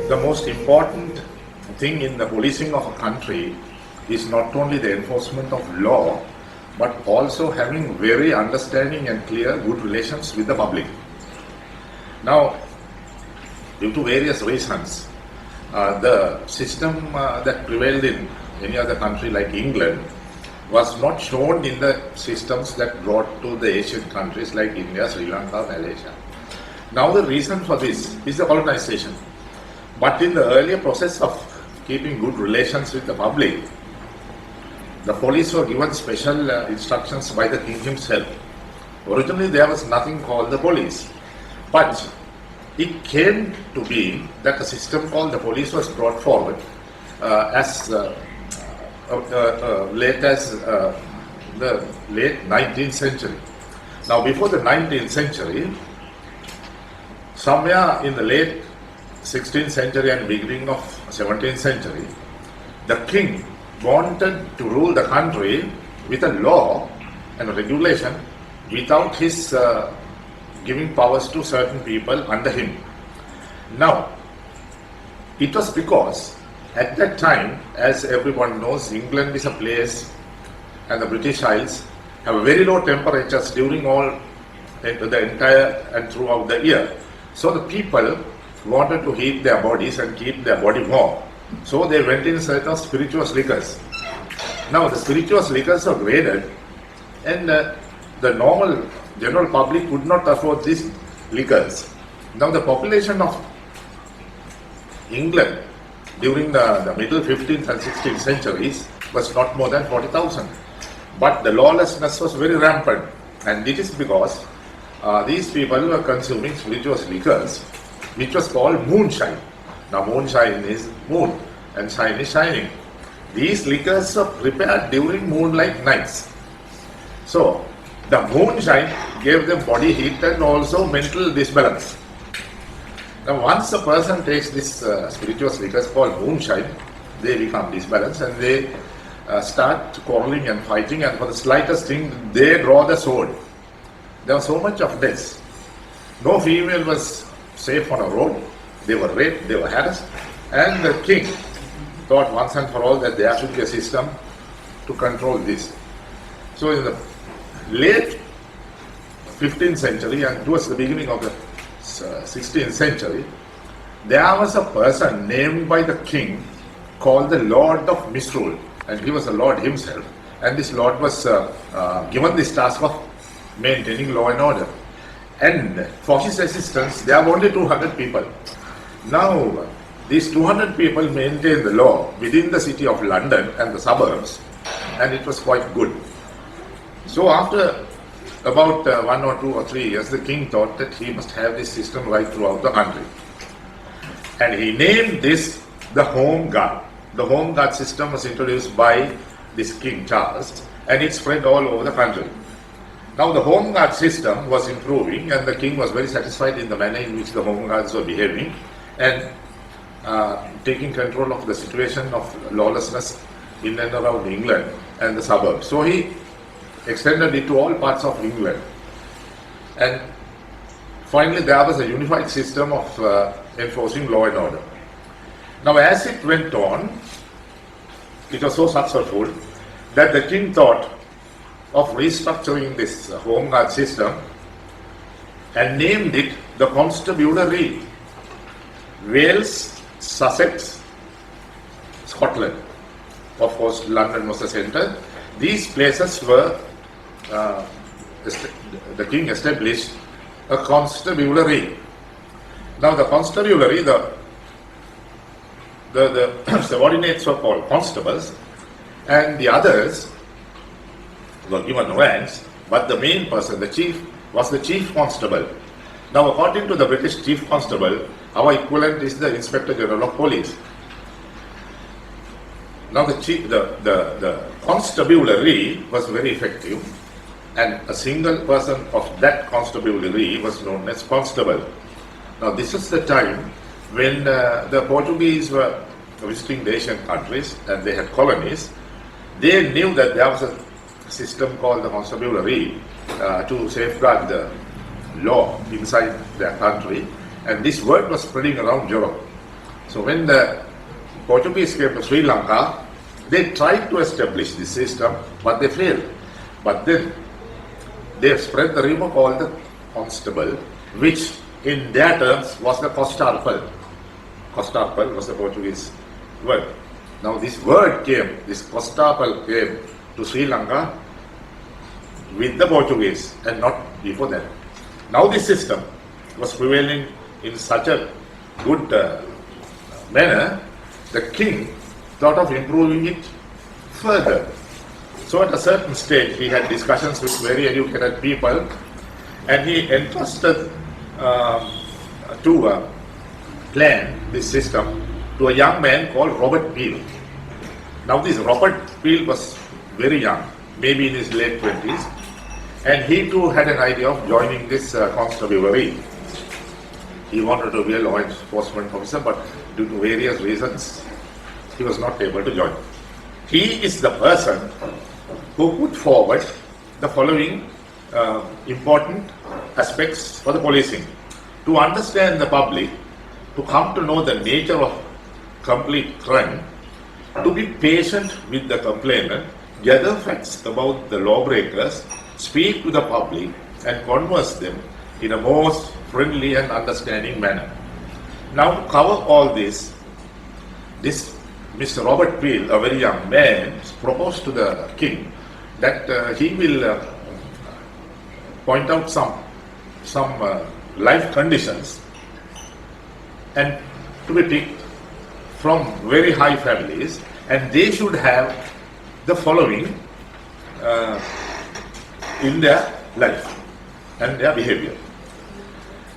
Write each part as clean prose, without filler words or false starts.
The most important thing in the policing of a country is not only the enforcement of law, but also having very understanding and clear good relations with the public. Now, due to various reasons, the system that prevailed in any other country like England was not shown in the systems that brought to the Asian countries like India, Sri Lanka, Malaysia. Now the reason for this is the colonization. But in the earlier process of keeping good relations with the public, the police were given special instructions by the king himself. Originally there was nothing called the police, but it came to be that a system called the police was brought forward as late as the late 19th century. Now before the 19th century, somewhere in the late 16th century and beginning of 17th century, the king wanted to rule the country with a law and a regulation without his giving powers to certain people under him. Now, it was because at that time, as everyone knows, England is a place and the British Isles have very low temperatures during all the entire and throughout the year. So the people wanted to heat their bodies and keep their body warm. So they went in search of spirituous liquors. Now the spirituous liquors are graded, and the normal general public could not afford these liquors. Now the population of England during the middle 15th and 16th centuries was not more than 40,000. But the lawlessness was very rampant, and it is because these people were consuming spirituous liquors, which was called moonshine. Now moonshine is moon and shine is shining. These liquors are prepared during moonlight nights. So the moonshine gave them body heat and also mental disbalance. Now once a person takes this spirituous liquors called moonshine, they become disbalanced and they start quarreling and fighting, and for the slightest thing they draw the sword. There was so much of this. No female was safe on a road. They were raped, they were harassed, and the king thought once and for all that there should be a system to control this. So in the late 15th century and towards the beginning of the 16th century, there was a person named by the king called the Lord of Misrule, and he was a lord himself, and this lord was given this task of maintaining law and order. And for his assistance, there were only 200 people. Now, these 200 people maintained the law within the city of London and the suburbs, and it was quite good. So after about 1 or 2 or 3 years, the king thought that he must have this system right throughout the country. And he named this the Home Guard. The Home Guard system was introduced by this King Charles, and it spread all over the country. Now the Home Guard system was improving, and the king was very satisfied in the manner in which the Home Guards were behaving and taking control of the situation of lawlessness in and around England and the suburbs. So he extended it to all parts of England. And finally there was a unified system of enforcing law and order. Now as it went on, it was so successful that the king thought of restructuring this Home Guard system and named it the Constabulary. Wales, Sussex, Scotland. Of course, London was the centre. These places were, the king established a constabulary. Now the constabulary, the subordinates were called constables, and the others were given ranks, but the main person, the chief, was the chief constable. Now according to the British chief constable, our equivalent is the Inspector General of Police. Now the constabulary was very effective, and a single person of that constabulary was known as constable. Now this is the time when the Portuguese were visiting the Asian countries and they had colonies. They knew that there was a system called the constabulary to safeguard the law inside their country, and this word was spreading around Europe. So when the Portuguese came to Sri Lanka, they tried to establish this system, but they failed. But then they spread the rumor called the constable, which in their terms was the costarpal. Costarpal was the Portuguese word. Now this word came, this costarpal came to Sri Lanka with the Portuguese and not before that. Now this system was prevailing in such a good manner, the king thought of improving it further. So at a certain stage, he had discussions with very educated people, and he entrusted to plan this system to a young man called Robert Peel. Now this Robert Peel was very young, maybe in his late 20s, and he too had an idea of joining this constabulary. He wanted to be a law enforcement officer, but due to various reasons, he was not able to join. He is the person who put forward the following important aspects for the policing. To understand the public, to come to know the nature of complete crime, to be patient with the complainant, gather facts about the lawbreakers, speak to the public and converse them in a most friendly and understanding manner. Now to cover all this Mr. Robert Peel, a very young man, proposed to the king that he will point out some life conditions and to be picked from very high families, and they should have the following in their life and their behavior.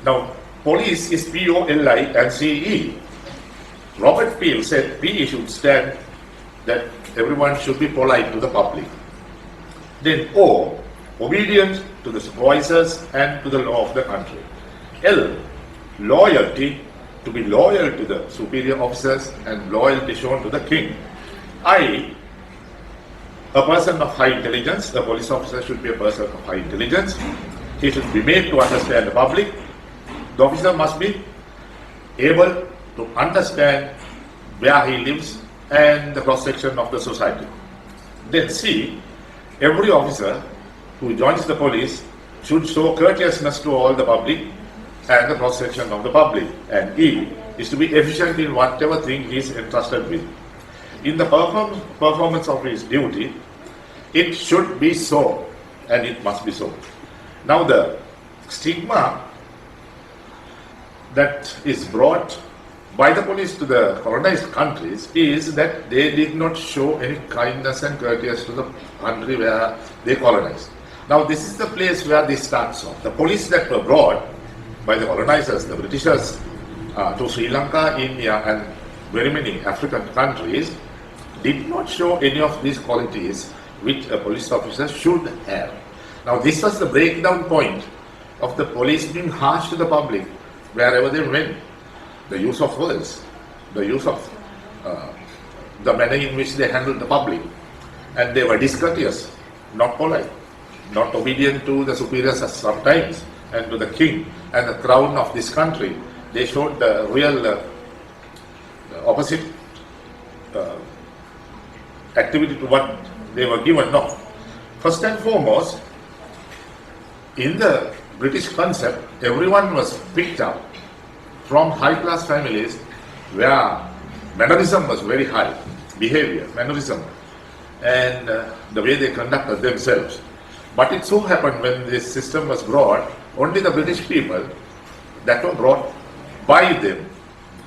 Now, police is P-O-L-I-C-E. Robert Peel said P should stand that everyone should be polite to the public. Then O, obedient to the supervisors and to the law of the country. L, loyalty, to be loyal to the superior officers and loyalty shown to the king. I, a person of high intelligence, a police officer should be a person of high intelligence. He should be made to understand the public. The officer must be able to understand where he lives and the cross-section of the society. Then C, every officer who joins the police should show courteousness to all the public and the cross-section of the public. And E is to be efficient in whatever thing he is entrusted with. In the performance of his duty, it should be so, and it must be so. Now the stigma that is brought by the police to the colonized countries is that they did not show any kindness and courteousness to the country where they colonized. Now this is the place where this starts off. The police that were brought by the colonizers, the Britishers, to Sri Lanka, India and very many African countries did not show any of these qualities which a police officer should have. Now this was the breakdown point of the police being harsh to the public wherever they went. The use of words, the use of the manner in which they handled the public, and they were discourteous, not polite, not obedient to the superiors sometimes, and to the king and the crown of this country. They showed the real opposite activity to what they were given. No. First and foremost, in the British concept, everyone was picked up from high-class families where mannerism was very high, behavior, mannerism, and the way they conducted themselves. But it so happened when this system was brought, only the British people that were brought by them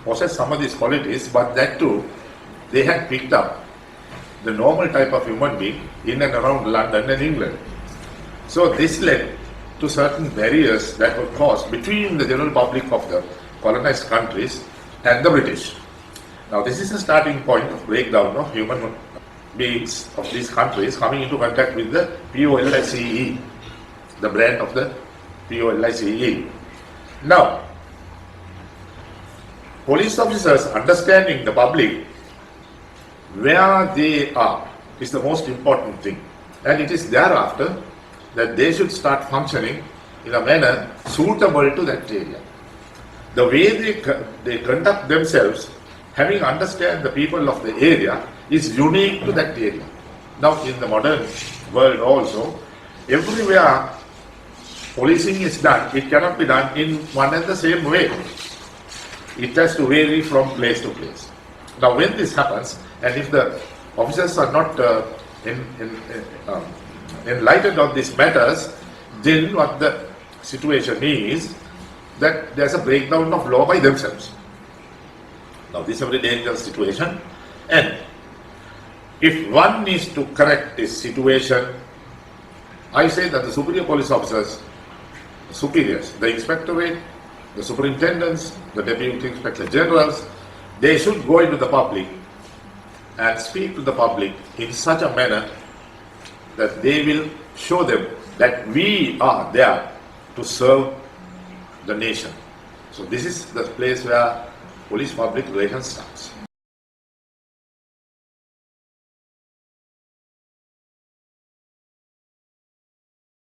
possessed some of these qualities, but that too, they had picked up the normal type of human being in and around London and England. So this led to certain barriers that were caused between the general public of the colonized countries and the British. Now this is the starting point of breakdown of human beings of these countries coming into contact with the POLICE, the brand of the POLICE. Now, police officers understanding the public where they are is the most important thing, and it is thereafter that they should start functioning in a manner suitable to that area. The way they conduct themselves having understand the people of the area is unique to that area. Now in the modern world also, everywhere policing is done, it cannot be done in one and the same way. It has to vary from place to place. Now when this happens, and if the officers are not enlightened on these matters, then what the situation is that there's a breakdown of law by themselves. Now this is a very dangerous situation, and if one needs to correct this situation, I say that the superior police officers, the superiors, the inspectorate, the superintendents, the deputy inspector generals, they should go into the public and speak to the public in such a manner that they will show them that we are there to serve the nation. So this is the place where police public relations starts.